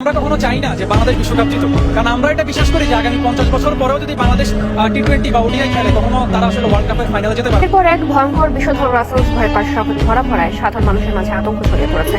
আমরা কখনো চাই না যে বাংলাদেশ বিশ্বকাপ জিতুক, কারণ আমরা এটা বিশ্বাস করি যে আগামী 50 বছর পরেও যদি বাংলাদেশ টি-20 বা ওডিআই খেলে তখনও তারা আসলে ওয়ার্ল্ড কাপের ফাইনালে যেতে পারে। এরপর এক ভয়ঙ্কর বিষধর রাসেলস ভাইপার সাপ ধরা পড়ায় সাধারণ মানুষের মাঝে আতঙ্ক ছড়িয়ে পড়েছে।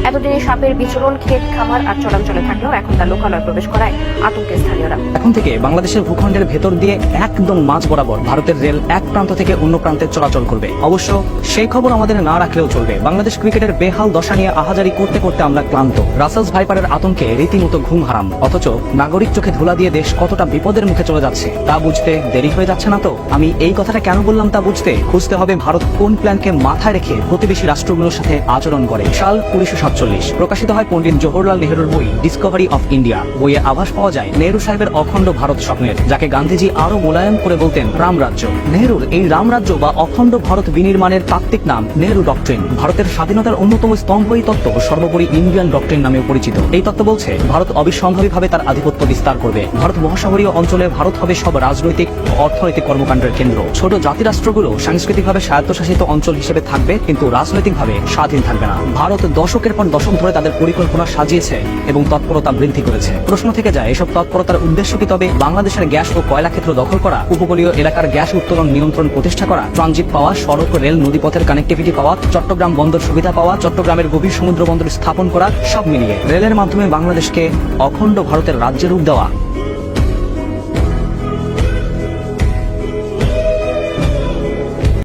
এতদিনে সাপের বিচরণ ক্ষেত খামার আর চলাঞ্চলে থাকলেও এখন তা লোকালয়ে প্রবেশ করায় আতঙ্কে স্থানীয়রা। এখন থেকে বাংলাদেশের ভূখণ্ডের ভেতর দিয়ে একদম মাঝ বরাবর ভারতের রেল এক প্রান্ত থেকে অন্য প্রান্তে চলাচল করবে। অবশ্য সেই খবর আমাদের না রাখলেও চলবে। বাংলাদেশ ক্রিকেটের বেহাল দশা নিয়ে আহাজারি করতে করতে আমরা ক্লান্ত। রাসেলস ভাইপারের আতঙ্কে রীতিমতো ঘুম হারাম। অথচ নাগরিক চোখে ধুলা দিয়ে দেশ কতটা বিপদের মুখে চলে যাচ্ছে তা বুঝতে দেরি হয়ে যাচ্ছে না তো? আমি এই কথাটা কেন বললাম তা বুঝতে খুঁজতে হবে ভারত কোন প্ল্যানকে মাথায় রেখে প্রতিবেশী রাষ্ট্রগুলোর সাথে আচরণ করে। সাল 1947 প্রকাশিত হয় পণ্ডিত জওহরলাল নেহরুর বই ডিসকভারি অফ ইন্ডিয়া। বইয়ে আভাস পাওয়া যায় নেহরু সাহেবের অখণ্ড ভারত স্বপ্নের, যাকে গান্ধীজি আরো মোলায়েম করে বলতেন রামরাজ্য। নেহরুর এই রামরাজ্য বা অখণ্ড ভারত বিনির্মাণের তাত্ত্বিক নাম নেহরু ডক্ট্রিন। ভারতের স্বাধীনতার অন্যতম স্তম্ভ এই তত্ত্ব সর্বোপরি ইন্ডিয়ান ডক্ট্রিন নামেও পরিচিত। এই তত্ত্ব বলছে ভারত অবিসম্ভাবীভাবে তার আধিপত্য বিস্তার করবে। ভারত মহাসাগরীয় অঞ্চলে ভারত হবে সব রাজনৈতিক ও অর্থনৈতিক কর্মকাণ্ডের কেন্দ্র। ছোট জাতিরাষ্ট্রগুলো সাংস্কৃতিকভাবে স্বায়ত্তশাসিত অঞ্চল হিসেবে থাকবে, কিন্তু রাজনৈতিকভাবে স্বাধীন থাকবে না। ভারত দশকের পর দশক ধরে তাদের পরিকল্পনা সাজিয়েছে এবং তৎপরতা বৃদ্ধি করেছে। প্রশ্ন থেকে যায়, এসব তৎপরতার উদ্দেশ্য কি তবে বাংলাদেশের গ্যাস ও কয়লা ক্ষেত্র দখল করা, উপকূলীয় এলাকার গ্যাস উত্তোলন নিয়ন্ত্রণ প্রতিষ্ঠা করা, ট্রানজিট পাওয়া, সড়ক ও রেল নদীপথের কানেক্টিভিটি পাওয়া, চট্টগ্রাম বন্দর সুবিধা পাওয়া, চট্টগ্রামের গভীর সমুদ্র বন্দর স্থাপন করা, সব মিলিয়ে রেলের মাধ্যমে বাংলাদেশকে অখণ্ড ভারতের রাজ্যে রূপ দেওয়া?